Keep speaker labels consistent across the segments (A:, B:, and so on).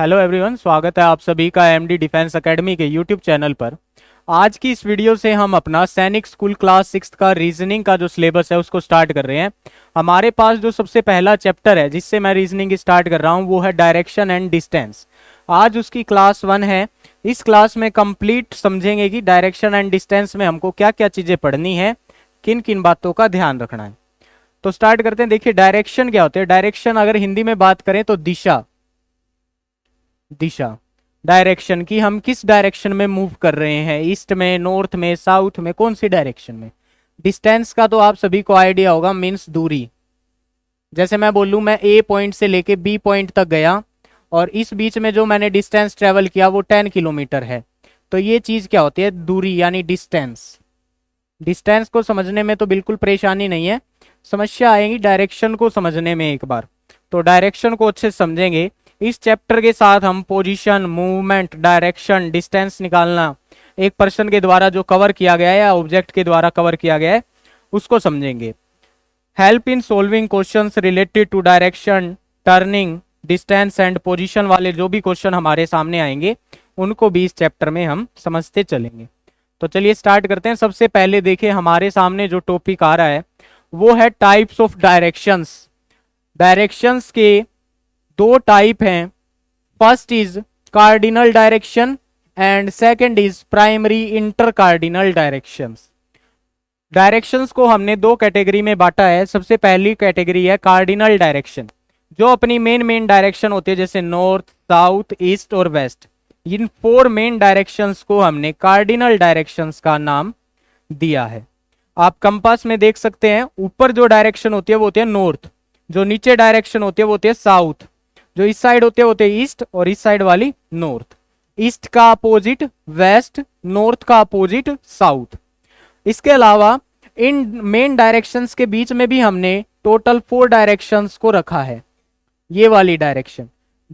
A: Hello everyone, स्वागत है आप सभी का एमडी डिफेंस एकेडमी के यूट्यूब चैनल पर। आज की इस वीडियो से हम अपना सैनिक स्कूल क्लास 6 का रीजनिंग का जो सिलेबस है उसको स्टार्ट कर रहे हैं। हमारे पास जो सबसे पहला चैप्टर है जिससे मैं रीजनिंग स्टार्ट कर रहा हूं वो है डायरेक्शन एंड डिस्टेंस। आज उसकी क्लास 1 है। इस क्लास में कंप्लीट समझेंगे कि डायरेक्शन एंड डिस्टेंस में हमको क्या क्या चीज़ें पढ़नी है, किन किन बातों का ध्यान रखना है। तो स्टार्ट करते हैं। देखिए, डायरेक्शन क्या होते हैं। डायरेक्शन अगर हिंदी में बात करें तो दिशा, दिशा डायरेक्शन की हम किस डायरेक्शन में मूव कर रहे हैं, ईस्ट में, नॉर्थ में, साउथ में, कौन सी डायरेक्शन में। डिस्टेंस का तो आप सभी को आइडिया होगा, मीन्स दूरी। जैसे मैं बोलूं मैं ए पॉइंट से लेके बी पॉइंट तक गया और इस बीच में जो मैंने डिस्टेंस ट्रेवल किया वो 10 किलोमीटर है, तो ये चीज क्या होती है, दूरी यानी डिस्टेंस। डिस्टेंस को समझने में तो बिल्कुल परेशानी नहीं है, समस्या आएगी डायरेक्शन को समझने में एक बार। तो डायरेक्शन को अच्छे से समझेंगे। इस चैप्टर के साथ हम पोजीशन, मूवमेंट, डायरेक्शन, डिस्टेंस निकालना, एक पर्सन के द्वारा जो कवर किया गया है या ऑब्जेक्ट के द्वारा कवर किया गया है उसको समझेंगे। Help in solving questions related to direction, turning, distance and position वाले जो भी क्वेश्चन हमारे सामने आएंगे उनको भी इस चैप्टर में हम समझते चलेंगे। तो चलिए स्टार्ट करते हैं। सबसे पहले देखिए हमारे सामने जो टॉपिक आ रहा है वो है टाइप्स ऑफ डायरेक्शंस। डायरेक्शंस के दो टाइप हैं। First is cardinal direction and second is primary inter cardinal directions. Directions को हमने दो कैटेगरी में बांटा है। सबसे पहली कैटेगरी है कार्डिनल डायरेक्शन, जो अपनी मेन डायरेक्शन होती है, जैसे नॉर्थ, साउथ, ईस्ट और वेस्ट। इन 4 मेन डायरेक्शंस को हमने कार्डिनल डायरेक्शंस का नाम दिया है। आप कंपास में देख सकते हैं, ऊपर जो डायरेक्शन होती है वो होती है नॉर्थ, जो नीचे डायरेक्शन होती है वो होती है साउथ, जो इस साइड होते हैं ईस्ट और इस साइड वाली नॉर्थ। ईस्ट का अपोजिट वेस्ट, नॉर्थ का अपोजिट साउथ। इसके अलावा इन मेन डायरेक्शंस के बीच में भी हमने टोटल 4 डायरेक्शंस को रखा है। ये वाली डायरेक्शन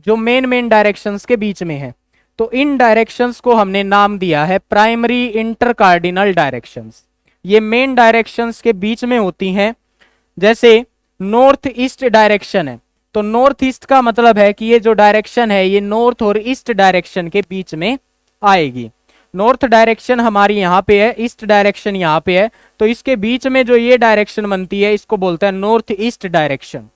A: जो मेन डायरेक्शंस के बीच में है, तो इन डायरेक्शंस को हमने नाम दिया है प्राइमरी इंटर कार्डिनल डायरेक्शंस। ये मेन डायरेक्शंस के बीच में होती हैं। जैसे नॉर्थ ईस्ट डायरेक्शन है, तो नॉर्थ ईस्ट का मतलब है कि ये जो डायरेक्शन है ये नॉर्थ और ईस्ट डायरेक्शन के बीच में आएगी। नॉर्थ डायरेक्शन हमारी यहाँ पे है, ईस्ट डायरेक्शन यहाँ पे है, तो इसके बीच में जो ये डायरेक्शन बनती है इसको बोलते हैं नॉर्थ ईस्ट डायरेक्शन।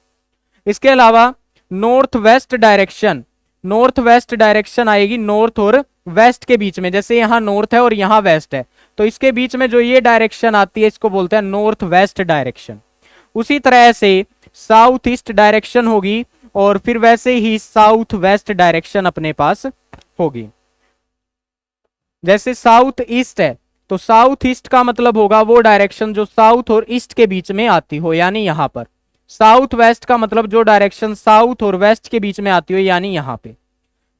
A: इसके अलावा north west direction, north west direction आएगी नॉर्थ और वेस्ट के बीच में। जैसे यहाँ नॉर्थ है और यहाँ वेस्ट है, तो इसके बीच में जो ये डायरेक्शन आती है इसको बोलते हैं नॉर्थ वेस्ट डायरेक्शन। उसी तरह से साउथ ईस्ट डायरेक्शन होगी और फिर वैसे ही साउथ वेस्ट डायरेक्शन अपने पास होगी। जैसे साउथ ईस्ट है, तो साउथ ईस्ट का मतलब होगा वो डायरेक्शन जो साउथ और ईस्ट के बीच में आती हो, यानी यहां पर। साउथ वेस्ट का मतलब जो डायरेक्शन साउथ और वेस्ट के बीच में आती हो, यानी यहां पे।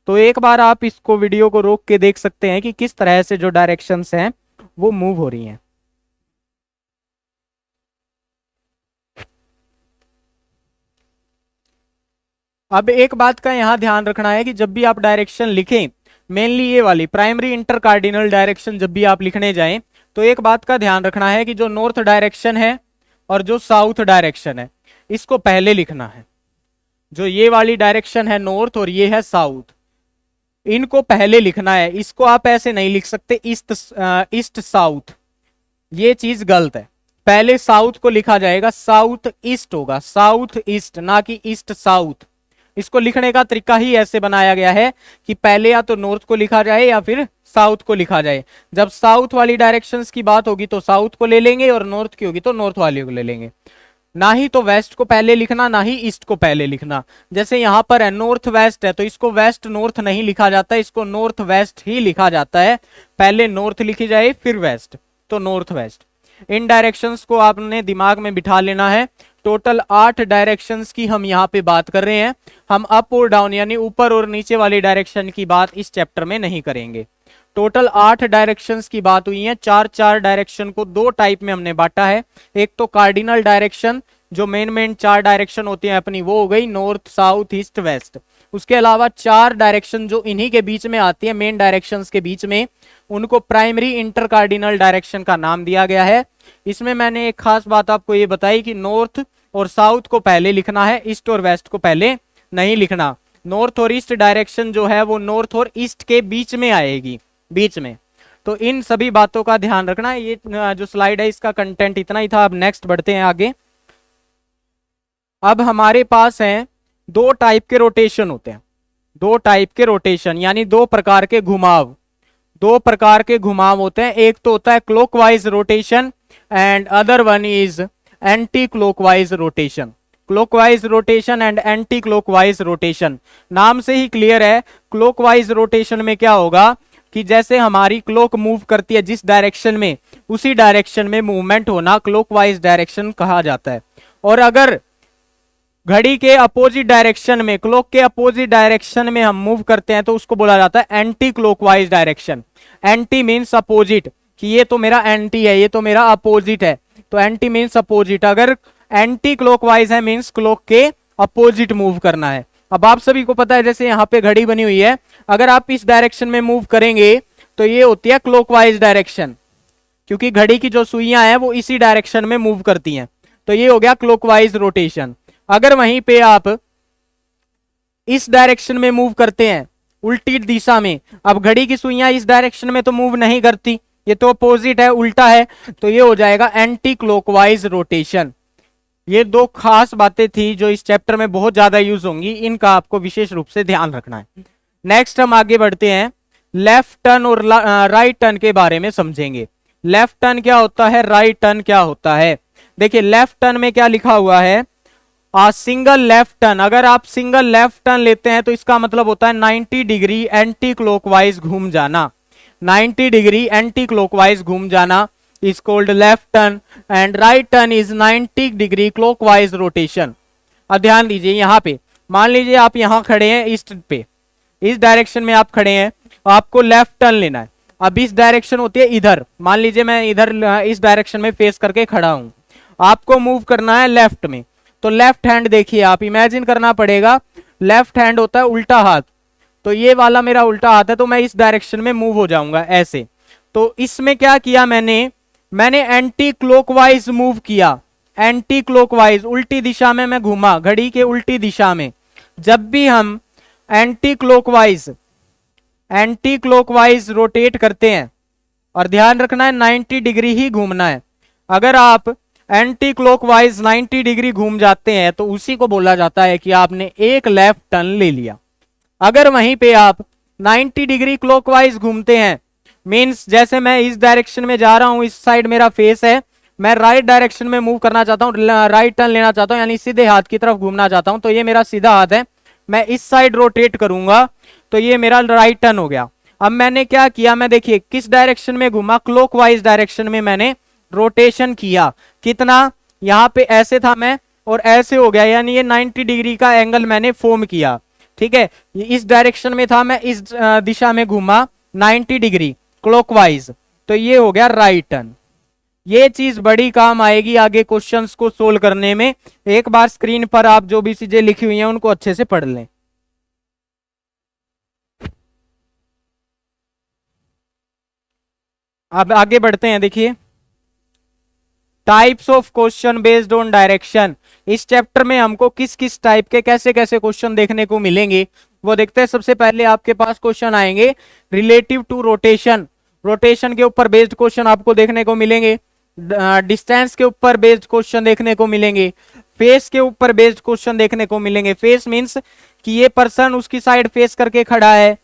A: तो एक बार आप इसको वीडियो को रोक के देख सकते हैं कि किस तरह से जो डायरेक्शंस हैं वो मूव हो रही हैं। अब एक बात का यहां ध्यान रखना है कि जब भी आप डायरेक्शन लिखें, मेनली ये वाली प्राइमरी इंटर कार्डिनल डायरेक्शन जब भी आप लिखने जाएं, तो एक बात का ध्यान रखना है कि जो नॉर्थ डायरेक्शन है और जो साउथ डायरेक्शन है इसको पहले लिखना है। जो ये वाली डायरेक्शन है नॉर्थ और ये है साउथ, इनको पहले लिखना है। इसको आप ऐसे नहीं लिख सकते ईस्ट साउथ, ये चीज गलत है। पहले साउथ को लिखा जाएगा, साउथ ईस्ट होगा, साउथ ईस्ट, ना कि ईस्ट साउथ। इसको लिखने का तरीका ही ऐसे बनाया गया है कि पहले या तो नॉर्थ को लिखा जाए या फिर साउथ को लिखा जाए। जब साउथ वाली डायरेक्शंस की बात होगी तो साउथ को ले लेंगे और नॉर्थ की होगी तो नॉर्थ वाली को ले लेंगे। ना ही तो वेस्ट को पहले लिखना, ना ही ईस्ट को पहले लिखना। जैसे यहां पर है नॉर्थ वेस्ट है, तो इसको वेस्ट नॉर्थ नहीं लिखा जाता, इसको नॉर्थ वेस्ट ही लिखा जाता है। पहले नॉर्थ लिखी जाए फिर वेस्ट, तो नॉर्थ वेस्ट। इन डायरेक्शंस को आपने दिमाग में बिठा लेना है। टोटल 8 डायरेक्शंस की हम यहाँ पे बात कर रहे हैं। हम अप और डाउन यानी ऊपर और नीचे वाली डायरेक्शन की बात इस चैप्टर में नहीं करेंगे। टोटल 8 डायरेक्शंस की बात हुई है। 4 डायरेक्शन को 2 टाइप में हमने बांटा है। एक तो कार्डिनल डायरेक्शन, जो मेन 4 डायरेक्शन होती है अपनी, वो हो गई नॉर्थ, साउथ, ईस्ट, वेस्ट। उसके अलावा 4 डायरेक्शन जो इन्हीं के बीच में आती है, मेन डायरेक्शंस के बीच में, उनको प्राइमरी इंटर कार्डिनल डायरेक्शन का नाम दिया गया है। इसमें मैंने एक खास बात आपको ये बताई कि नॉर्थ और साउथ को पहले लिखना है, ईस्ट और वेस्ट को पहले नहीं लिखना। नॉर्थ और ईस्ट डायरेक्शन जो है वो नॉर्थ और ईस्ट के बीच में आएगी, बीच में। तो इन सभी बातों का ध्यान रखना। ये जो स्लाइड है इसका कंटेंट इतना ही था। अब नेक्स्ट बढ़ते हैं आगे। अब हमारे पास है दो टाइप के रोटेशन होते हैं, दो टाइप के रोटेशन यानी दो प्रकार के घुमाव, दो प्रकार के घुमाव होते हैं। एक तो होता है clockwise rotation and other one is anti clockwise rotation. Clockwise rotation and anti clockwise rotation, नाम से ही क्लियर है। क्लॉकवाइज रोटेशन में क्या होगा कि जैसे हमारी क्लॉक मूव करती है जिस डायरेक्शन में, उसी डायरेक्शन में मूवमेंट होना क्लॉकवाइज डायरेक्शन कहा जाता है। और अगर घड़ी के अपोजिट डायरेक्शन में, क्लॉक के अपोजिट डायरेक्शन में हम मूव करते हैं तो उसको बोला जाता है anti clockwise direction. Anti means opposite, कि ये तो मेरा एंटी है, ये तो मेरा अपोजिट है, तो एंटी मीन्स अपोजिट। अगर एंटी क्लॉकवाइज है मीन्स क्लॉक के अपोजिट मूव करना है। अब आप सभी को पता है जैसे यहाँ पे घड़ी बनी हुई है, अगर आप इस डायरेक्शन में मूव करेंगे तो ये होती है क्लॉकवाइज डायरेक्शन, क्योंकि घड़ी की जो सुइयां हैं वो इसी डायरेक्शन में मूव करती हैं, तो ये हो गया क्लॉकवाइज रोटेशन। अगर वहीं पे आप इस डायरेक्शन में मूव करते हैं उल्टी दिशा में, अब घड़ी की सुइयां इस डायरेक्शन में तो मूव नहीं करती, ये तो अपोजिट है, उल्टा है, तो ये हो जाएगा एंटी क्लॉकवाइज रोटेशन। ये दो खास बातें थी जो इस चैप्टर में बहुत ज्यादा यूज होंगी, इनका आपको विशेष रूप से ध्यान रखना है। नेक्स्ट हम आगे बढ़ते हैं, लेफ्ट टर्न और राइट टर्न के बारे में समझेंगे। लेफ्ट टर्न क्या होता है, राइट टर्न क्या होता है। देखिए लेफ्ट टर्न में क्या लिखा हुआ है, सिंगल लेफ्ट टर्न। अगर आप सिंगल लेफ्ट टर्न लेते हैं तो इसका मतलब होता है 90 डिग्री एंटी क्लॉकवाइज घूम जाना। 90 डिग्री एंटी क्लॉकवाइज घूम जाना is called left turn and right turn is 90 degree clockwise rotation. अब ध्यान दीजिए, यहाँ पे मान लीजिए आप यहाँ खड़े हैं ईस्ट पे, इस डायरेक्शन में आप खड़े हैं, आपको लेफ्ट टर्न लेना है। अब इस डायरेक्शन होती है इधर, मान लीजिए मैं इधर इस डायरेक्शन में फेस करके खड़ा हूं, आपको मूव करना है लेफ्ट में। तो लेफ्ट हैंड देखिए, आप इमेजिन करना पड़ेगा, लेफ्ट हैंड होता है उल्टा हाथ, तो ये वाला मेरा उल्टा हाथ है, तो मैं इस डायरेक्शन में मूव हो जाऊंगा ऐसे। तो इसमें क्या किया मैंने एंटी क्लॉकवाइज मूव किया, एंटी क्लॉकवाइज उल्टी दिशा में मैं घूमा, घड़ी के उल्टी दिशा में। जब भी हम एंटी क्लॉकवाइज रोटेट करते हैं, और ध्यान रखना है 90 डिग्री ही घूमना है। अगर आप एंटी क्लॉकवाइज 90 डिग्री घूम जाते हैं तो उसी को बोला जाता है कि आपने एक लेफ्ट टर्न ले लिया। अगर वहीं पे आप 90 डिग्री क्लॉकवाइज घूमते हैं, मींस जैसे मैं इस डायरेक्शन में जा रहा हूं, इस साइड मेरा फेस है, मैं राइट डायरेक्शन में मूव करना चाहता हूं, राइट टर्न लेना चाहता हूं, यानी सीधे हाथ की तरफ घूमना चाहता हूं, तो ये मेरा सीधा हाथ है, मैं इस साइड रोटेट करूंगा तो ये मेरा राइट टर्न हो गया। अब मैंने क्या किया, मैं देखिए किस डायरेक्शन में घूमा, क्लॉकवाइज डायरेक्शन में मैंने रोटेशन किया। कितना, यहाँ पे ऐसे था मैं और ऐसे हो गया, यानी ये 90 डिग्री का एंगल मैंने फॉर्म किया। ठीक है, इस डायरेक्शन में था, मैं इस दिशा में घूमा 90 डिग्री क्लॉकवाइज, तो ये हो गया राइट टर्न। ये चीज बड़ी काम आएगी आगे क्वेश्चंस को सोल्व करने में। एक बार स्क्रीन पर आप जो भी चीजें लिखी हुई हैं उनको अच्छे से पढ़ लें। अब आगे बढ़ते हैं, देखिए types of question based on direction. इस चैप्टर में हमको किस किस टाइप के कैसे कैसे क्वेश्चन देखने को मिलेंगे वो देखते हैं। सबसे पहले आपके पास क्वेश्चन आएंगे रिलेटिव टू रोटेशन, रोटेशन के ऊपर बेस्ड क्वेश्चन आपको देखने को मिलेंगे। डिस्टेंस के ऊपर बेस्ड क्वेश्चन देखने को मिलेंगे, फेस के ऊपर बेस्ड क्वेश्चन देखने को मिलेंगे। फेस मींस कि ये पर्सन उसकी साइड फेस करके खड़ा है,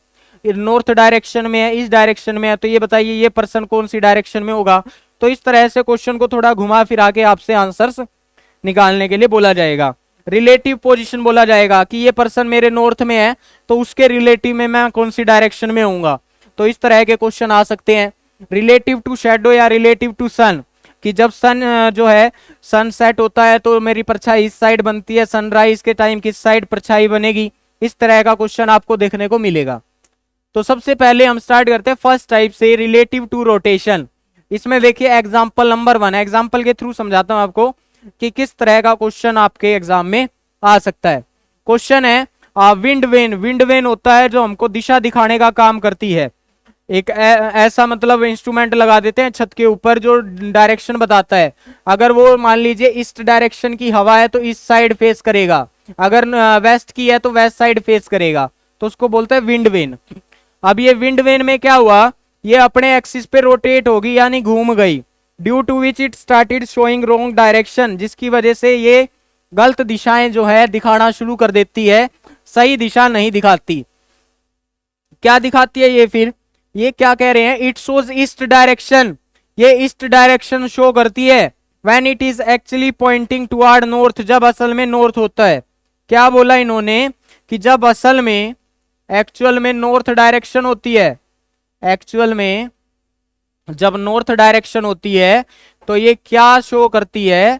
A: नॉर्थ डायरेक्शन में है, इस डायरेक्शन में है, तो ये बताइए ये पर्सन कौन सी डायरेक्शन में होगा। तो इस तरह से क्वेश्चन को थोड़ा घुमा फिरा के आपसे आंसर्स निकालने के लिए बोला जाएगा। रिलेटिव पोजीशन बोला जाएगा कि ये पर्सन मेरे नॉर्थ में है तो उसके रिलेटिव में मैं कौन सी डायरेक्शन में होऊंगा, तो इस तरह के क्वेश्चन आ सकते हैं। रिलेटिव टू शैडो या रिलेटिव टू सन, कि जब सन जो है सन सेट होता है तो मेरी परछाई इस साइड बनती है, सनराइज के टाइम किस साइड परछाई बनेगी, इस तरह का क्वेश्चन आपको देखने को मिलेगा। तो सबसे पहले हम स्टार्ट करते हैं फर्स्ट टाइप से, रिलेटिव टू रोटेशन। इसमें देखिए एग्जाम्पल नंबर 1, एग्जाम्पल के थ्रू समझाता हूं आपको कि किस तरह का क्वेश्चन आपके एग्जाम में आ सकता है। क्वेश्चन है विंड वेन। विंड वेन होता है जो हमको दिशा दिखाने का काम करती है। एक ऐसा मतलब इंस्ट्रूमेंट लगा देते हैं छत के ऊपर जो डायरेक्शन बताता है। अगर वो मान लीजिए ईस्ट डायरेक्शन की हवा है तो इस साइड फेस करेगा, अगर वेस्ट की है तो वेस्ट साइड फेस करेगा, तो उसको बोलते हैं विंड वेन। अब ये विंड वेन में क्या हुआ, ये अपने एक्सिस पे रोटेट होगी यानी घूम गई, due to which it started showing wrong direction, जिसकी वजह से ये गलत दिशाएं जो है दिखाना शुरू कर देती है, सही दिशा नहीं दिखाती। क्या दिखाती है ये फिर, ये क्या कह रहे हैं, इट शोज ईस्ट डायरेक्शन, ये ईस्ट डायरेक्शन शो करती है, when it is actually pointing toward north, जब असल में नॉर्थ होता है। क्या बोला इन्होंने कि जब असल में एक्चुअल में नॉर्थ डायरेक्शन होती है, एक्चुअल में जब नॉर्थ डायरेक्शन होती है तो ये क्या शो करती है,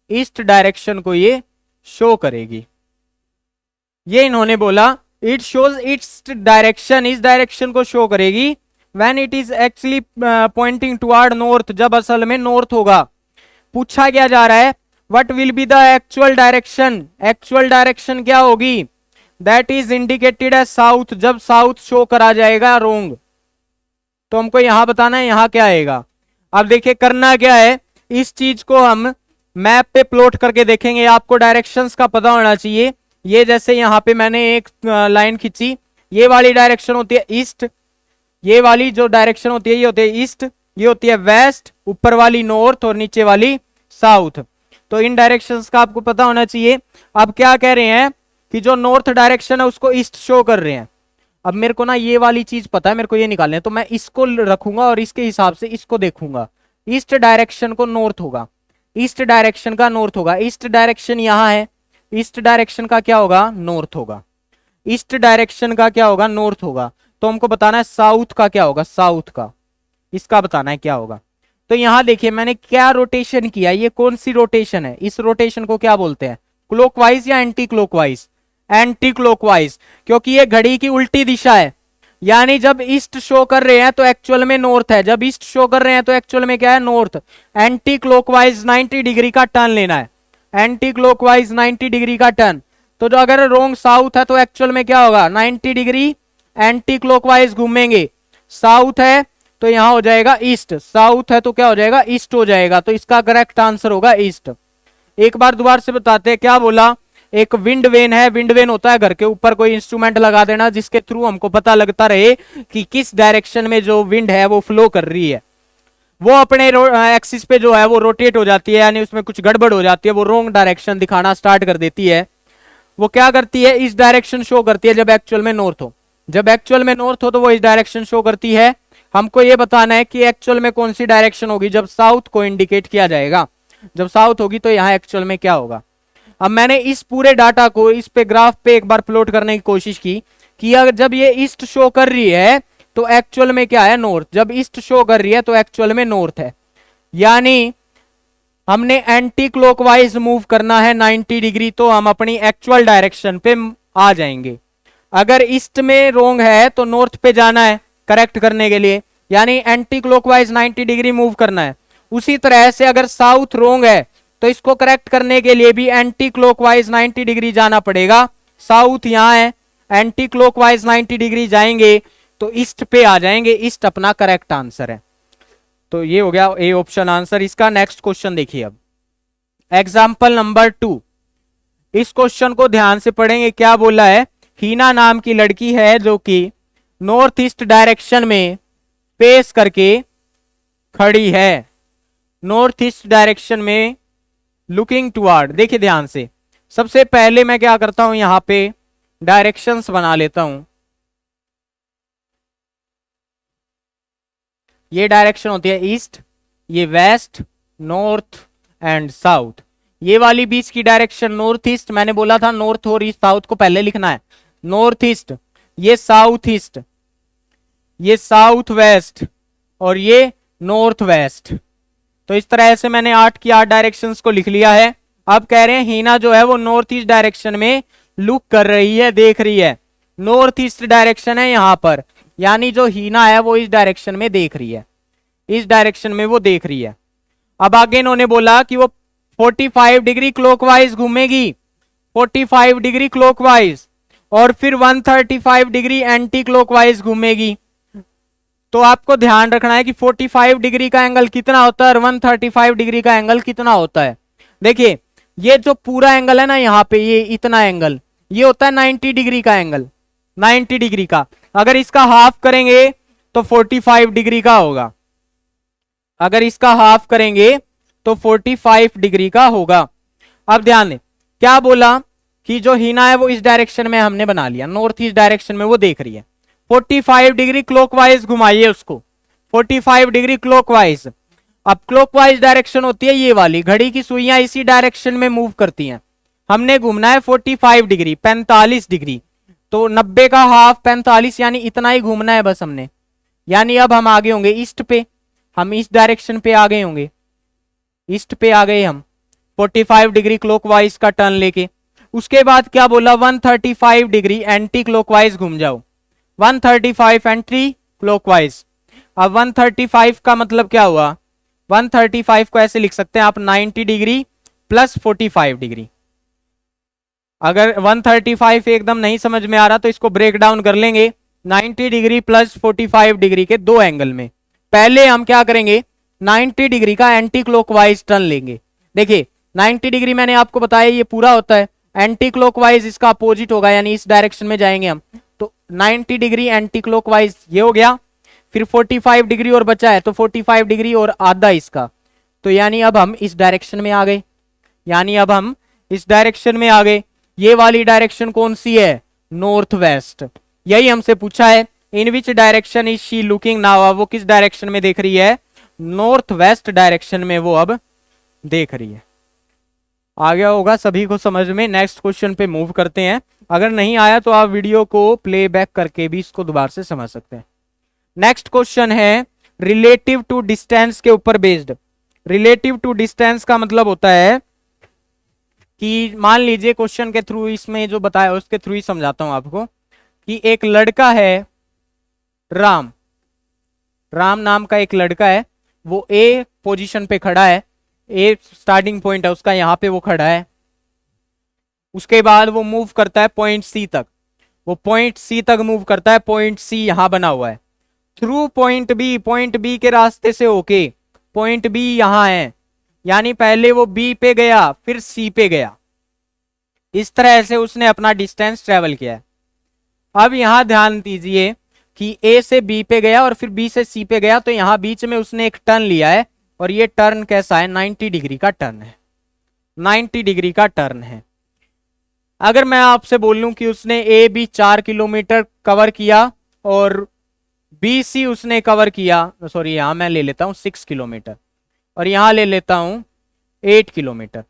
A: ईस्ट डायरेक्शन को ये शो करेगी। ये इन्होंने बोला इट शोज इट्स डायरेक्शन, इस डायरेक्शन को शो करेगी, when it is actually pointing toward north, जब असल में नॉर्थ होगा। पूछा क्या जा रहा है, what will be the actual direction, actual direction क्या होगी, that is indicated as south, जब साउथ शो करा जाएगा रोंग, तो हमको यहां बताना है यहां क्या आएगा। अब देखिए करना क्या है, इस चीज को हम मैप पे प्लॉट करके देखेंगे, आपको डायरेक्शंस का पता होना चाहिए। ये जैसे यहाँ पे मैंने एक लाइन खींची, ये वाली डायरेक्शन होती है ईस्ट, ये वाली जो डायरेक्शन होती है ये होती है ईस्ट, ये होती है वेस्ट, ऊपर वाली नॉर्थ और नीचे वाली साउथ। तो इन डायरेक्शंस का आपको पता होना चाहिए। अब क्या कह रहे हैं कि जो नॉर्थ डायरेक्शन है उसको ईस्ट शो कर रहे हैं। अब मेरे को ना ये वाली चीज पता है, मेरे को ये निकालना है, तो मैं इसको रखूंगा और इसके हिसाब से इसको देखूंगा। ईस्ट डायरेक्शन को नॉर्थ होगा, ईस्ट डायरेक्शन का नॉर्थ होगा, ईस्ट डायरेक्शन यहाँ है, ईस्ट डायरेक्शन का क्या होगा, नॉर्थ होगा, ईस्ट डायरेक्शन का क्या होगा, नॉर्थ होगा। तो हमको बताना है साउथ का क्या होगा, साउथ का, इसका बताना है क्या होगा। तो यहां देखिए मैंने क्या रोटेशन किया, ये कौन सी रोटेशन है, इस रोटेशन को क्या बोलते हैं, क्लॉकवाइज या एंटी क्लॉकवाइज, एंटी क्लॉकवाइज, क्योंकि ये घड़ी की उल्टी दिशा है। यानी जब ईस्ट शो कर रहे हैं तो एक्चुअल में नॉर्थ है, जब ईस्ट शो कर रहे हैं तो एक्चुअल में क्या है, नॉर्थ। एंटी क्लॉकवाइज 90 डिग्री का टर्न लेना है, एंटी क्लॉकवाइज 90 डिग्री का टर्न। तो जो अगर रोंग साउथ है तो एक्चुअल में क्या होगा, 90 डिग्री एंटी क्लॉकवाइज घूमेंगे। साउथ है तो यहां हो जाएगा ईस्ट, साउथ है तो क्या हो जाएगा, ईस्ट हो जाएगा। तो इसका करेक्ट आंसर होगा ईस्ट। एक बार दोबारा से बताते हैं क्या बोला, एक विंड वेन है, विंड वेन होता है घर के ऊपर कोई इंस्ट्रूमेंट लगा देना जिसके थ्रू हमको पता लगता रहे कि किस डायरेक्शन में जो विंड है वो फ्लो कर रही है। वो अपने एक्सिस पे जो है वो रोटेट हो जाती है, यानी उसमें कुछ गड़बड़ हो जाती है, वो रॉन्ग डायरेक्शन दिखाना स्टार्ट कर देती है। वो क्या करती है, इस डायरेक्शन शो करती है जब एक्चुअल में नॉर्थ हो, जब एक्चुअल में नॉर्थ हो तो वो इस डायरेक्शन शो करती है। हमको ये बताना है कि एक्चुअल में कौन सी डायरेक्शन होगी जब साउथ को इंडिकेट किया जाएगा, जब साउथ होगी तो यहाँ एक्चुअल में क्या होगा। अब मैंने इस पूरे डाटा को इस पे ग्राफ पे एक बार प्लॉट करने की कोशिश की कि अगर जब ये ईस्ट शो कर रही है तो एक्चुअल में क्या है, नॉर्थ, जब ईस्ट शो कर रही है तो एक्चुअल में नॉर्थ है। यानी हमने एंटी क्लॉकवाइज मूव करना है 90 डिग्री, तो हम अपनी एक्चुअल डायरेक्शन पे आ जाएंगे। अगर ईस्ट में रोंग है तो नॉर्थ पे जाना है करेक्ट करने के लिए, यानी एंटी क्लॉकवाइज 90 डिग्री मूव करना है। उसी तरह से अगर साउथ रोंग है तो इसको करेक्ट करने के लिए भी एंटी क्लॉकवाइज 90 डिग्री जाना पड़ेगा। साउथ यहाँ है, एंटी क्लॉकवाइज 90 डिग्री जाएंगे तो ईस्ट पे आ जाएंगे, ईस्ट अपना करेक्ट आंसर है। तो ये हो गया ए ऑप्शन आंसर। इसका नेक्स्ट क्वेश्चन देखिए, अब एग्जाम्पल नंबर 2। इस क्वेश्चन को ध्यान से पढ़ेंगे। क्या बोला है, हीना नाम की लड़की है जो कि नॉर्थ ईस्ट डायरेक्शन में फेस करके खड़ी है, नॉर्थ ईस्ट डायरेक्शन में लुकिंग टुवर्ड। देखिए ध्यान से, सबसे पहले मैं क्या करता हूं, यहां पे डायरेक्शंस बना लेता हूं। ये डायरेक्शन होती है ईस्ट, ये वेस्ट, नॉर्थ एंड साउथ। ये वाली बीच की डायरेक्शन नॉर्थ ईस्ट, मैंने बोला था नॉर्थ और ईस्ट साउथ को पहले लिखना है। नॉर्थ ईस्ट, ये साउथ ईस्ट, ये साउथ वेस्ट और ये नॉर्थ वेस्ट। तो इस तरह से मैंने 8 की 8 डायरेक्शंस को लिख लिया है। अब कह रहे हैं हीना जो है वो नॉर्थ ईस्ट डायरेक्शन में लुक कर रही है, देख रही है। नॉर्थ ईस्ट डायरेक्शन है यहां पर, यानी जो हीना है वो इस डायरेक्शन में देख रही है, इस डायरेक्शन में वो देख रही है। अब आगे इन्होंने बोला कि वो 45 डिग्री क्लॉकवाइज घूमेगी, 45 डिग्री क्लॉकवाइज, और फिर 135 डिग्री एंटी क्लॉकवाइज घूमेगी। तो आपको ध्यान रखना है कि 45 डिग्री का एंगल कितना होता है और 135 डिग्री का एंगल कितना होता है। देखिए ये जो पूरा एंगल है ना यहाँ पे, ये इतना एंगल, ये होता है 90 डिग्री का एंगल, 90 डिग्री का। अगर इसका हाफ करेंगे तो 45 डिग्री का होगा। अगर इसका हाफ करेंगे तो 45 डिग्री का होगा। अब ध्यान दें, क्या बोला कि जो हीना है वो इस डायरेक्शन में हमने बना लिया, नॉर्थ ईस्ट डायरेक्शन में वो देख रही है। 45 डिग्री क्लॉकवाइज घुमाइए उसको, 45 डिग्री क्लॉकवाइज। अब क्लॉकवाइज डायरेक्शन होती है ये वाली, घड़ी की सुइयां इसी डायरेक्शन में मूव करती हैं। हमने घूमना है 45 डिग्री, 45 डिग्री, तो 90 का हाफ 45, यानी इतना ही घूमना है बस हमने। यानी अब हम आगे होंगे ईस्ट पे, हम इस डायरेक्शन पे आ गए होंगे, ईस्ट पे आ गए हम 45 डिग्री क्लॉकवाइज का टर्न लेके। उसके बाद क्या बोला, 135 डिग्री एंटी क्लॉकवाइज घूम जाओ, 135 एंटी क्लॉकवाइज। अब 135 का मतलब क्या हुआ, 135 को ऐसे लिख सकते हैं आप 90 डिग्री प्लस 45 डिग्री। अगर 135 एकदम नहीं समझ में आ रहा तो इसको ब्रेक डाउन कर लेंगे 90 डिग्री प्लस 45 डिग्री के दो एंगल में। पहले हम क्या करेंगे, 90 डिग्री का एंटी क्लॉकवाइज टर्न लेंगे। देखिए 90 डिग्री मैंने आपको बताया ये पूरा होता है, एंटी क्लॉकवाइज इसका अपोजिट होगा, यानी इस डायरेक्शन में जाएंगे हम। तो 90 डिग्री एंटी क्लॉकवाइज ये हो गया, फिर 45 डिग्री और बचा है, तो 45 डिग्री और आधा इसका, तो यानी अब हम इस डायरेक्शन में आ गए, यानी अब हम इस डायरेक्शन में आ गए। ये वाली डायरेक्शन कौन सी है, नॉर्थ वेस्ट। यही हमसे पूछा है, in which direction is she looking now, वो किस डायरेक्शन में देख रही है, नॉर्थ वेस्ट डायरेक्शन में वो अब देख रही है। आ गया होगा सभी को समझ में। नेक्स्ट क्वेश्चन पे मूव करते हैं। अगर नहीं आया तो आप वीडियो को प्लेबैक करके भी इसको दोबारा से समझ सकते हैं। नेक्स्ट क्वेश्चन है रिलेटिव टू डिस्टेंस के ऊपर बेस्ड। रिलेटिव टू डिस्टेंस का मतलब होता है कि मान लीजिए क्वेश्चन के थ्रू, इसमें जो बताया उसके थ्रू ही समझाता हूं आपको, कि एक लड़का है राम, राम नाम का एक लड़का है, वो ए पोजीशन पे खड़ा है, ए स्टार्टिंग पॉइंट है उसका, यहां पे वो खड़ा है। उसके बाद वो मूव करता है पॉइंट सी तक, वो पॉइंट सी तक मूव करता है, पॉइंट सी यहां बना हुआ है, through point B, point B के रास्ते से होके पॉइंट बी यहां है, यानी पहले वो बी पे गया फिर सी पे गया, इस तरह से उसने अपना डिस्टेंस ट्रेवल किया है। अब यहां ध्यान दीजिए कि ए से बी पे गया और फिर बी से सी पे गया, तो यहां बीच में उसने एक टर्न लिया है, और ये टर्न कैसा है, 90 डिग्री का टर्न है, 90 डिग्री का टर्न है। अगर मैं आपसे बोलूं कि उसने ए बी 4 किलोमीटर कवर किया और बी सी उसने कवर किया, सॉरी यहां मैं ले लेता हूं 6 किलोमीटर और यहां ले लेता हूं 8 किलोमीटर।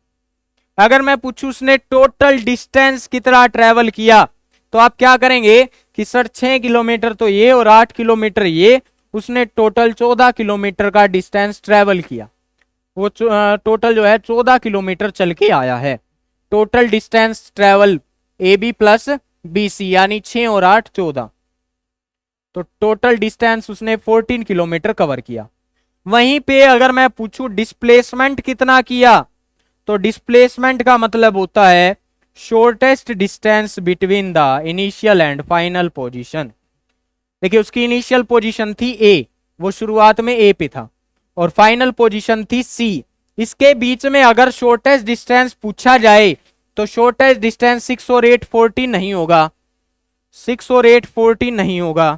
A: अगर मैं पूछूं उसने टोटल डिस्टेंस कितना ट्रेवल किया, तो आप क्या करेंगे कि सर 6 किलोमीटर तो ये और 8 किलोमीटर ये, उसने टोटल 14 किलोमीटर का डिस्टेंस ट्रेवल किया। वो टोटल जो है 14 किलोमीटर चल के आया है। Total distance travel A B plus B C, यानी 6 और 8 14, तो टोटल डिस्टेंस उसने 14 किलोमीटर कवर किया। वहीं पे अगर मैं पूछूं डिस्प्लेसमेंट कितना किया, तो डिस्प्लेसमेंट का मतलब होता है shortest distance between the initial and final position. देखिए उसकी इनिशियल पोजीशन थी ए, वो शुरुआत में ए पे था, और फाइनल पोजीशन थी सी। इसके बीच में अगर शॉर्टेस्ट डिस्टेंस पूछा जाए तो शॉर्टेस्ट डिस्टेंस 6 और 8 14 नहीं होगा, 6 और 8 14 नहीं होगा,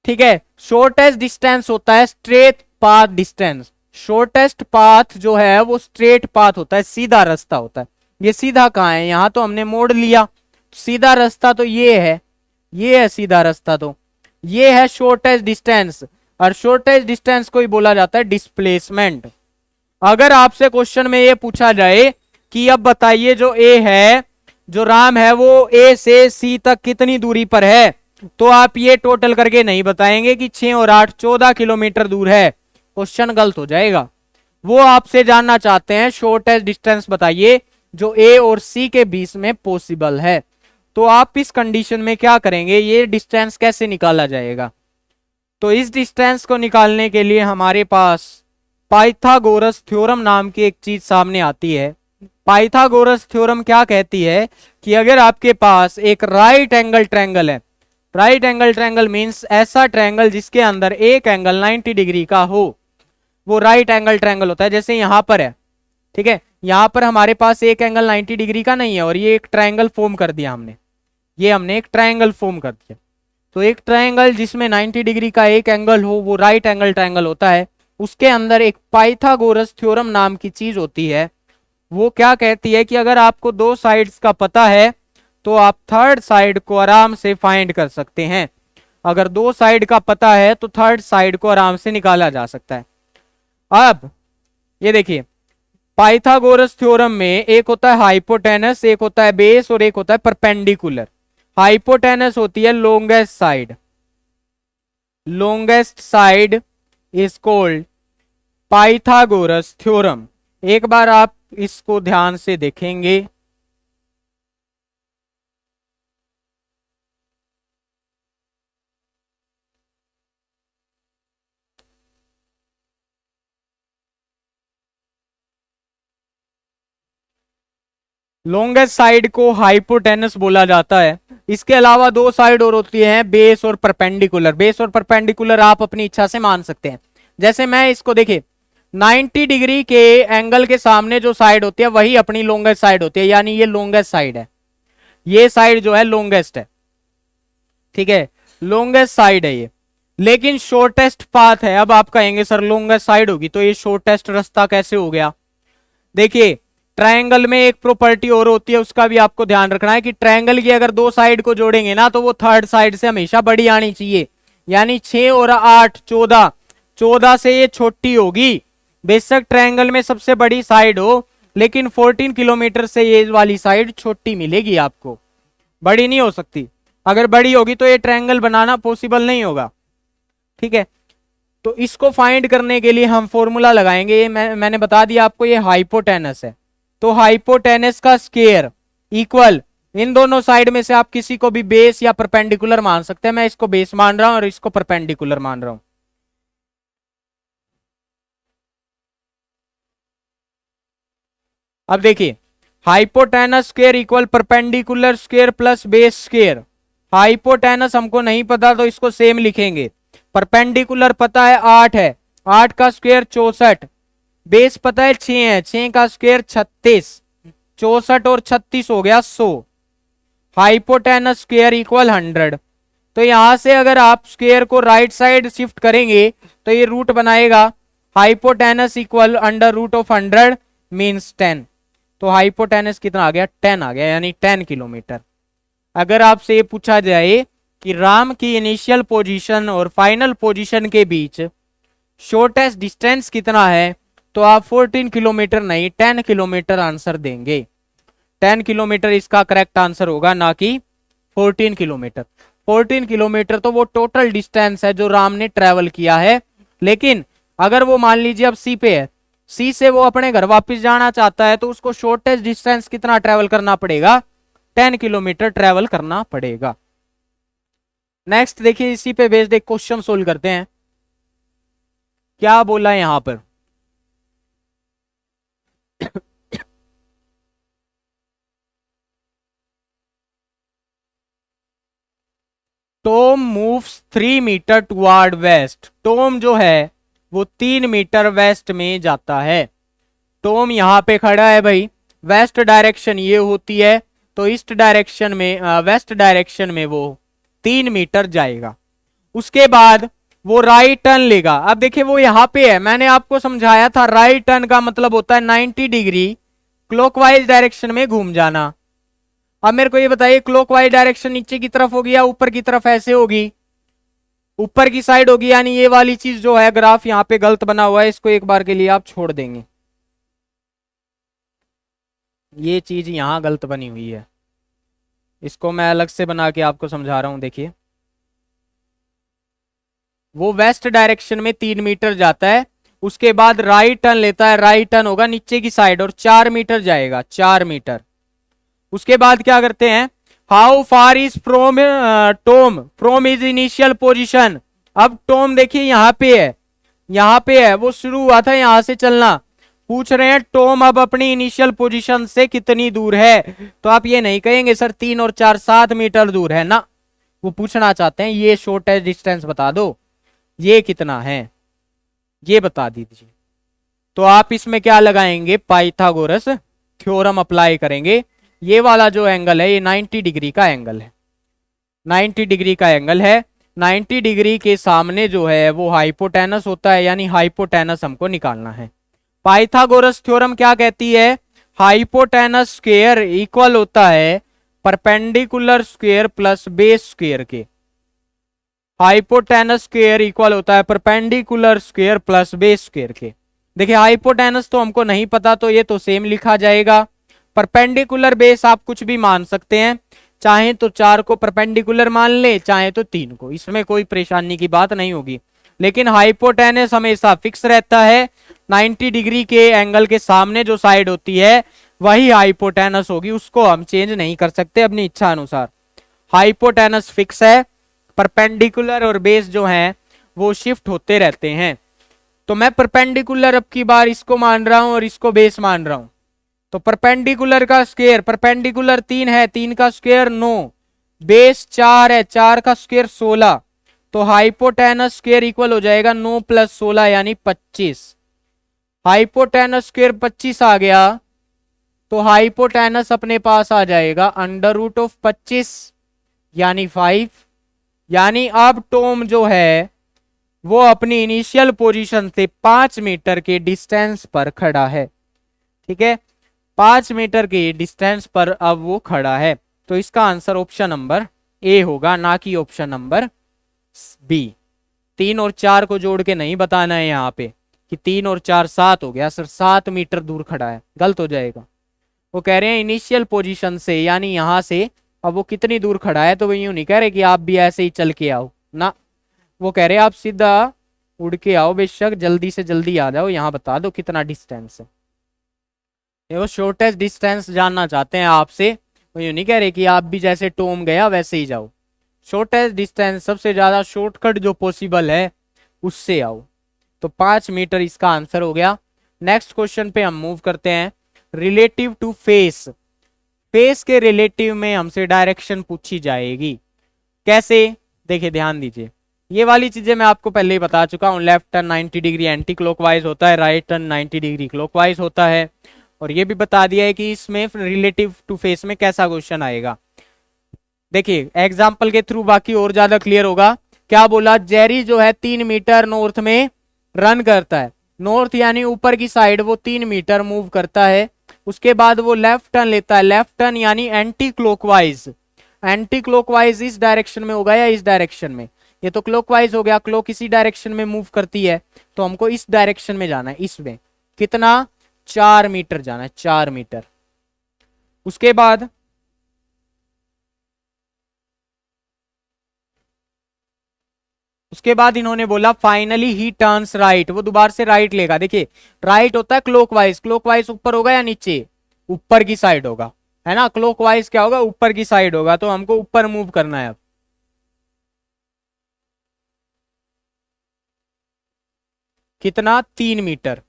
A: ठीक है। शॉर्टेस्ट डिस्टेंस होता है straight path distance. Shortest path जो है वो स्ट्रेट पाथ होता है, सीधा रास्ता होता है। ये सीधा कहाँ है, यहां तो हमने मोड़ लिया, सीधा रास्ता तो ये है, ये है सीधा रास्ता, तो ये है शॉर्टेस्ट डिस्टेंस, और शॉर्टेस्ट डिस्टेंस को ही बोला जाता है डिस्प्लेसमेंट। अगर आपसे क्वेश्चन में ये पूछा जाए कि अब बताइए जो ए है, जो राम है, वो ए से सी तक कितनी दूरी पर है, तो आप ये टोटल करके नहीं बताएंगे कि 6 और 8 14 किलोमीटर दूर है, क्वेश्चन गलत हो जाएगा। वो आपसे जानना चाहते हैं शॉर्टेस्ट डिस्टेंस बताइए जो ए और सी के बीच में पॉसिबल है। तो आप इस कंडीशन में क्या करेंगे, ये डिस्टेंस कैसे निकाला जाएगा। तो इस डिस्टेंस को निकालने के लिए हमारे पास पाइथागोरस थ्योरम नाम की एक चीज सामने आती है। पाइथागोरस थ्योरम क्या कहती है कि अगर आपके पास एक राइट एंगल ट्रायंगल है, राइट एंगल ट्रायंगल मींस ऐसा ट्रायंगल जिसके अंदर एक एंगल 90 डिग्री का हो, वो राइट एंगल ट्रायंगल होता है। जैसे यहां पर है, ठीक है, यहाँ पर हमारे पास एक एंगल 90 डिग्री का नहीं है और ये एक ट्रायंगल फॉर्म कर दिया हमने, ये हमने एक ट्रायंगल फॉर्म कर दिया। तो एक ट्रायंगल जिसमें 90 डिग्री का एक एंगल हो वो राइट एंगल ट्रायंगल होता है। उसके अंदर एक पाइथागोरस थ्योरम नाम की चीज होती है, वो क्या कहती है कि अगर आपको दो साइड्स का पता है तो आप थर्ड साइड को आराम से फाइंड कर सकते हैं। अगर दो साइड का पता है तो थर्ड साइड को आराम से निकाला जा सकता है। अब ये देखिए, पाइथागोरस थ्योरम में एक होता है हाइपोटेनस, एक होता है बेस और एक होता है परपेंडिकुलर। हाइपोटेनस होती है longest side, longest side is called Pythagoras theorem. एक बार आप इसको ध्यान से देखेंगे, लॉन्गेस्ट साइड को हाइपोटेनस बोला जाता है। इसके अलावा दो साइड और होती हैं, बेस और परपेंडिकुलर। बेस और परपेंडिकुलर आप अपनी इच्छा से मान सकते हैं। जैसे मैं इसको देखिए, 90 डिग्री के एंगल के सामने जो साइड होती है वही अपनी लॉन्गेस्ट साइड होती है, यानी ये लॉन्गेस्ट साइड है, ये साइड जो है लॉन्गेस्ट है, ठीक है, लॉन्गेस्ट साइड है ये, लेकिन शॉर्टेस्ट पाथ है। अब आप कहेंगे सर लॉन्गेस्ट साइड होगी तो ये शॉर्टेस्ट रास्ता कैसे हो गया? देखिए, ट्रायंगल में एक प्रॉपर्टी और होती है, उसका भी आपको ध्यान रखना है कि ट्रायंगल की अगर दो साइड को जोड़ेंगे ना तो वो थर्ड साइड से हमेशा बड़ी आनी चाहिए, यानी 6 और 8 14, 14 से ये छोटी होगी। बेशक ट्रायंगल में सबसे बड़ी साइड हो, लेकिन 14 किलोमीटर से ये वाली साइड छोटी मिलेगी आपको, बड़ी नहीं हो सकती। अगर बड़ी होगी तो ये ट्रायंगल बनाना पॉसिबल नहीं होगा, ठीक है। तो इसको फाइंड करने के लिए हम फॉर्मूला लगाएंगे। ये मैंने बता दिया आपको, ये हाइपोटेनस है, तो हाइपोटेनस का स्क्वायर इक्वल, इन दोनों साइड में से आप किसी को भी बेस या परपेंडिकुलर मान सकते हैं। मैं इसको बेस मान रहा हूं और इसको परपेंडिकुलर मान रहा हूं। अब देखिए, hypotenuse square equal perpendicular square plus base square. Hypotenuse हमको नहीं पता तो इसको सेम लिखेंगे, परपेंडिकुलर पता है 8 है, 8 का स्क्वायर 64, बेस पता है 6 है, 6 का स्क्वायर 36, 64 और 36 हो गया 100। Hypotenuse square equal 100। तो यहां से अगर आप स्क्वायर को राइट साइड शिफ्ट करेंगे तो ये रूट बनाएगा, hypotenuse equal under root of 100 means 10। तो हाइपोटेनस कितना आ गया? 10 आ गया, यानी 10 किलोमीटर। अगर आपसे ये पूछा जाए कि राम की इनिशियल पोजीशन और फाइनल पोजीशन के बीच शॉर्टेस्ट डिस्टेंस कितना है, तो आप 14 किलोमीटर नहीं 10 किलोमीटर आंसर देंगे। 10 किलोमीटर इसका करेक्ट आंसर होगा, ना कि 14 किलोमीटर। 14 किलोमीटर तो वो टोटल डिस्टेंस है जो राम ने ट्रेवल किया है। लेकिन अगर वो मान लीजिए अब सी पे है, सी से वो अपने घर वापस जाना चाहता है, तो उसको शॉर्टेस्ट डिस्टेंस कितना ट्रेवल करना पड़ेगा? 10 किलोमीटर ट्रेवल करना पड़ेगा। नेक्स्ट देखिए, इसी पे बेस्ड एक क्वेश्चन सोल्व करते हैं। क्या बोला है यहां पर? Tom moves 3 metre toward west. Tom जो है वो 3 मीटर वेस्ट में जाता है। टॉम यहां पे खड़ा है भाई, वेस्ट डायरेक्शन ये होती है, तो ईस्ट डायरेक्शन में वेस्ट डायरेक्शन में वो 3 मीटर जाएगा। उसके बाद वो राइट टर्न लेगा। अब देखिए वो यहां पे है, मैंने आपको समझाया था राइट टर्न का मतलब होता है 90 डिग्री क्लॉकवाइज डायरेक्शन में घूम जाना। अब मेरे को ये बताइए, क्लॉकवाइज डायरेक्शन नीचे की तरफ होगी या ऊपर की तरफ? ऐसे होगी, ऊपर की साइड होगी, यानी ये वाली चीज जो है ग्राफ यहाँ पे गलत बना हुआ है, इसको एक बार के लिए आप छोड़ देंगे। ये चीज यहाँ गलत बनी हुई है, इसको मैं अलग से बना के आपको समझा रहा हूं। देखिए, वो वेस्ट डायरेक्शन में 3 मीटर जाता है, उसके बाद राइट टर्न लेता है, राइट टर्न होगा नीचे की साइड और 4 मीटर जाएगा, 4 मीटर। उसके बाद क्या करते हैं, how far is from Tom from is initial position. अब टॉम देखिए यहाँ पे है, यहाँ पे है, वो शुरू हुआ था यहां से चलना। पूछ रहे हैं टॉम अब अपनी इनिशियल पोजीशन से कितनी दूर है, तो आप ये नहीं कहेंगे सर 3 और 4 7 मीटर दूर है ना, वो पूछना चाहते हैं ये शॉर्टेस्ट डिस्टेंस बता दो, ये कितना है ये बता दीजिए। तो आप इसमें क्या लगाएंगे, पाइथागोरस थ्योरम अप्लाई करेंगे। ये वाला जो एंगल है ये 90 डिग्री का एंगल है, 90 डिग्री का एंगल है। 90 डिग्री के सामने जो है वो हाइपोटेनस होता है, यानी हाइपोटेनस हमको निकालना है। पाइथागोरस थ्योरम क्या कहती है, हाइपोटेनस स्क्वायर इक्वल होता है perpendicular square plus base square के। हाइपोटेनस स्क्वायर इक्वल होता है perpendicular square plus base square के। देखिए हाइपोटेनस तो हमको नहीं पता, तो ये तो सेम लिखा जाएगा। परपेंडिकुलर बेस आप कुछ भी मान सकते हैं, चाहे तो 4 को परपेंडिकुलर मान ले, चाहे तो 3 को, इसमें कोई परेशानी की बात नहीं होगी। लेकिन हाइपोटेनस हमेशा फिक्स रहता है, 90 डिग्री के एंगल के सामने जो साइड होती है वही हाइपोटेनस होगी, उसको हम चेंज नहीं कर सकते अपनी इच्छा अनुसार। हाइपोटेनस फिक्स है, परपेंडिकुलर और बेस जो है वो शिफ्ट होते रहते हैं। तो मैं परपेंडिकुलर अब की बार इसको मान रहा हूं और इसको बेस मान रहा हूं। तो परपेंडिकुलर का स्क्वायर, परपेंडिकुलर 3 है, 3 का स्क्वायर 9, बेस 4 है, 4 का स्क्वायर 16। तो हाइपोटेनस स्क्वायर इक्वल हो जाएगा 9 प्लस 16 यानी 25। हाइपोटेनस स्क्वायर 25 आ गया, तो हाइपोटेनस अपने पास आ जाएगा अंडर रूट ऑफ 25 यानी 5। यानी अब टॉम जो है वो अपनी इनिशियल पोजीशन से 5 मीटर के डिस्टेंस पर खड़ा है। ठीक है, 5 मीटर के डिस्टेंस पर अब वो खड़ा है। तो इसका आंसर ऑप्शन नंबर ए होगा, ना कि ऑप्शन नंबर बी। 3 और 4 को जोड़ के नहीं बताना है यहाँ पे कि 3 और 4 7 हो गया सर, 7 मीटर दूर खड़ा है, गलत हो जाएगा। वो कह रहे हैं इनिशियल पोजीशन से, यानी यहां से अब वो कितनी दूर खड़ा है। तो वो यूं नहीं कह रहे कि आप भी ऐसे ही चल के आओ ना, वो कह रहे हैं आप सीधा उड़ के आओ, बेशक जल्दी से जल्दी आ जाओ, यहाँ बता दो कितना डिस्टेंस है। ये वो शॉर्टेस्ट डिस्टेंस जानना चाहते हैं आपसे, वो यूं नहीं कह रहे कि आप भी जैसे टॉम गया वैसे ही जाओ। शॉर्टेस्ट डिस्टेंस, सबसे ज्यादा शॉर्टकट जो पॉसिबल है उससे आओ। तो 5 मीटर इसका आंसर हो गया। नेक्स्ट क्वेश्चन पे हम मूव करते हैं। रिलेटिव टू फेस, फेस के रिलेटिव में हमसे डायरेक्शन पूछी जाएगी। कैसे, देखिए ध्यान दीजिए, ये वाली चीजें मैं आपको पहले ही बता चुका हूं। Left turn 90 degree anti clockwise होता है, राइट टर्न 90 डिग्री क्लॉकवाइज होता है। और ये भी बता दिया है कि इसमें रिलेटिव टू फेस में कैसा क्वेश्चन आएगा। देखिए एग्जाम्पल के थ्रू बाकी और ज्यादा क्लियर होगा। क्या बोला, जेरी जो है 3 मीटर नॉर्थ में रन करता है, नॉर्थ यानी ऊपर की साइड वो 3 मीटर मूव करता है। उसके बाद वो लेफ्ट टर्न लेता है, लेफ्ट टर्न यानी एंटी क्लॉकवाइज। एंटी क्लॉकवाइज इस डायरेक्शन में होगा या इस डायरेक्शन में, ये तो क्लॉकवाइज हो गया, क्लॉक इसी डायरेक्शन में मूव करती है, तो हमको इस डायरेक्शन में जाना है। इसमें कितना, 4 मीटर जाना है, 4 मीटर। उसके बाद इन्होंने बोला फाइनली ही टर्न्स राइट, वो दोबारा से राइट लेगा। देखिए राइट होता है क्लॉकवाइज, क्लॉकवाइज ऊपर होगा या नीचे, ऊपर की साइड होगा, है ना। क्लॉकवाइज क्या होगा, ऊपर की साइड होगा, तो हमको ऊपर मूव करना है। अब कितना, 3 मीटर।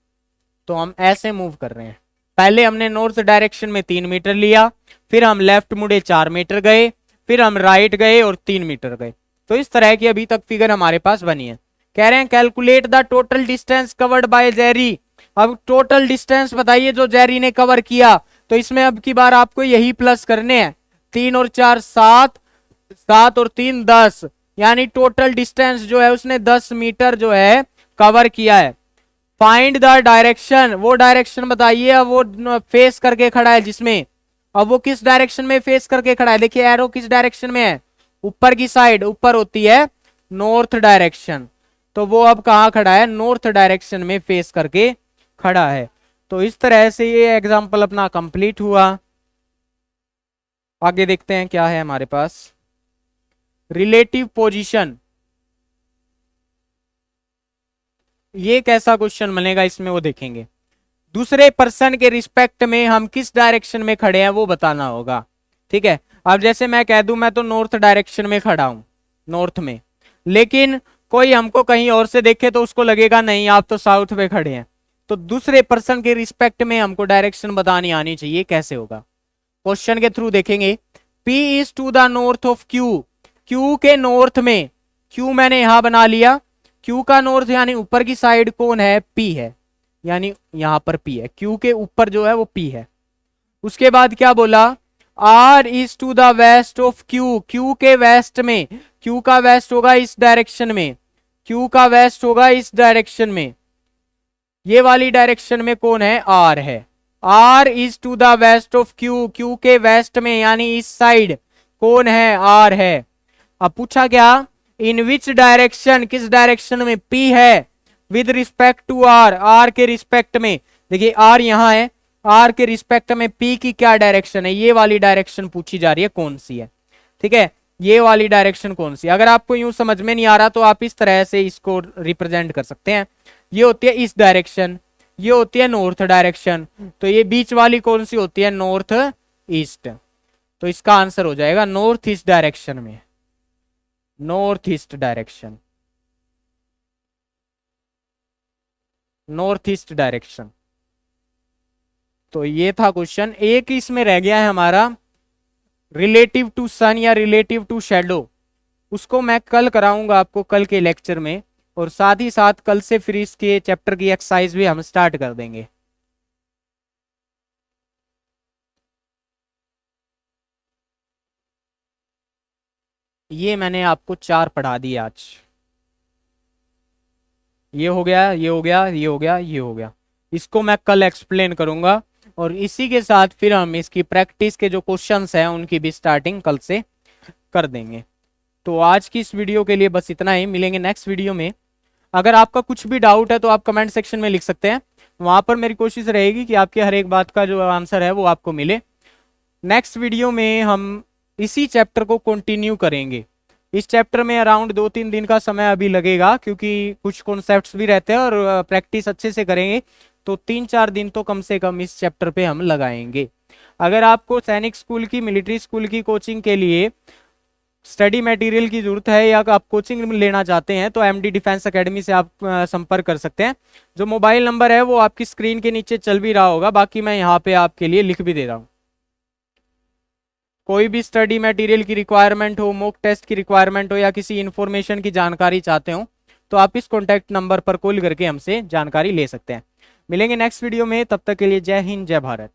A: तो हम ऐसे मूव कर रहे हैं। पहले हमने नॉर्थ डायरेक्शन में 3 मीटर लिया, फिर हम लेफ्ट मुड़े 4 मीटर गए, फिर हम राइट गए और 3 मीटर गए। तो इस तरह की अभी तक फिगर हमारे पास बनी है। कह रहे हैं calculate the total distance covered by Jerry. अब टोटल डिस्टेंस बताइए जो जेरी ने कवर किया। तो इसमें अब की बार आपको यही प्लस करने हैं, 3 और 4 7, 7 और 3 10, यानी टोटल डिस्टेंस जो है उसने 10 मीटर जो है कवर किया है। फाइंड द डायरेक्शन, वो डायरेक्शन बताइए। अब वो फेस करके खड़ा है जिसमें, अब वो किस डायरेक्शन में फेस करके खड़ा है। देखिए एरो किस डायरेक्शन में है, ऊपर की साइड, ऊपर होती है नॉर्थ डायरेक्शन। तो वो अब कहाँ खड़ा है, नॉर्थ डायरेक्शन में फेस करके खड़ा है। तो इस तरह से ये एग्जांपल अपना कंप्लीट हुआ। आगे देखते हैं क्या है हमारे पास। रिलेटिव पोजीशन, ये कैसा क्वेश्चन बनेगा इसमें वो देखेंगे। दूसरे पर्सन के रिस्पेक्ट में हम किस डायरेक्शन में खड़े हैं वो बताना होगा। ठीक है, अब जैसे मैं कह दूं मैं तो नॉर्थ डायरेक्शन में खड़ा हूं, नॉर्थ में, लेकिन कोई हमको कहीं और से देखे तो उसको लगेगा नहीं आप तो साउथ में खड़े हैं। तो दूसरे पर्सन के रिस्पेक्ट में हमको डायरेक्शन बतानी आनी चाहिए, कैसे होगा क्वेश्चन के थ्रू देखेंगे। P is to the north of Q, Q के नॉर्थ में, Q मैंने यहां बना लिया, Q का नॉर्थ यानी ऊपर की साइड कौन है, P है। यानी यहां पर P है, Q के ऊपर जो है वो P है। उसके बाद क्या बोला, R is to the west of Q, Q के वेस्ट में, Q का वेस्ट होगा इस डायरेक्शन में, Q का वेस्ट होगा इस डायरेक्शन में, ये वाली डायरेक्शन में कौन है, R है। R is to the west of Q, Q के वेस्ट में यानी इस साइड कौन है, R है। अब पूछा क्या, इन विच डायरेक्शन, किस डायरेक्शन में P है, with respect to R, R के रिस्पेक्ट में। देखिए R यहां है, R के रिस्पेक्ट में P की क्या डायरेक्शन है, ये वाली डायरेक्शन पूछी जा रही है कौन सी है, ठीक है, ये वाली डायरेक्शन कौन सी। अगर आपको यूं समझ में नहीं आ रहा तो आप इस तरह से इसको रिप्रेजेंट कर सकते हैं, ये होती है इस डायरेक्शन, ये होती है नॉर्थ डायरेक्शन, तो ये बीच वाली कौन सी होती है, नॉर्थ ईस्ट। तो इसका आंसर हो जाएगा नॉर्थ ईस्ट डायरेक्शन में, north east direction, north east direction. तो ये था क्वेश्चन। एक इसमें रह गया है हमारा रिलेटिव टू सन या रिलेटिव टू शैडो, उसको मैं कल कराऊंगा आपको कल के लेक्चर में, और साथ ही साथ कल से फिर इसके चैप्टर की एक्सरसाइज भी हम स्टार्ट कर देंगे। ये मैंने आपको 4 पढ़ा दिए आज, ये हो गया, ये हो गया, ये हो गया, ये हो गया। इसको मैं कल एक्सप्लेन करूंगा, और इसी के साथ फिर हम इसकी प्रैक्टिस के जो क्वेश्चंस हैं उनकी भी स्टार्टिंग कल से कर देंगे। तो आज की इस वीडियो के लिए बस इतना ही, मिलेंगे नेक्स्ट वीडियो में। अगर आपका कुछ भी डाउट है तो आप कमेंट सेक्शन में लिख सकते हैं, वहां पर मेरी कोशिश रहेगी कि आपके हर एक बात का जो आंसर है वो आपको मिले। नेक्स्ट वीडियो में हम इसी चैप्टर को कंटिन्यू करेंगे। इस चैप्टर में अराउंड 2-3 दिन का समय अभी लगेगा, क्योंकि कुछ कॉन्सेप्ट्स भी रहते हैं और प्रैक्टिस अच्छे से करेंगे, तो 3-4 दिन तो कम से कम इस चैप्टर पे हम लगाएंगे। अगर आपको सैनिक स्कूल की, मिलिट्री स्कूल की कोचिंग के लिए स्टडी मटेरियल की जरूरत है या आप कोचिंग लेना चाहते हैं तो एमडी डिफेंस एकेडमी से आप संपर्क कर सकते हैं। जो मोबाइल नंबर है वो आपकी स्क्रीन के नीचे चल भी रहा होगा, बाकी मैं यहाँ पे आपके लिए लिख भी दे रहा हूँ। कोई भी स्टडी मटेरियल की रिक्वायरमेंट हो, मॉक टेस्ट की रिक्वायरमेंट हो, या किसी इन्फॉर्मेशन की जानकारी चाहते हो, तो आप इस कॉन्टैक्ट नंबर पर कॉल करके हमसे जानकारी ले सकते हैं। मिलेंगे नेक्स्ट वीडियो में, तब तक के लिए जय हिंद, जय भारत।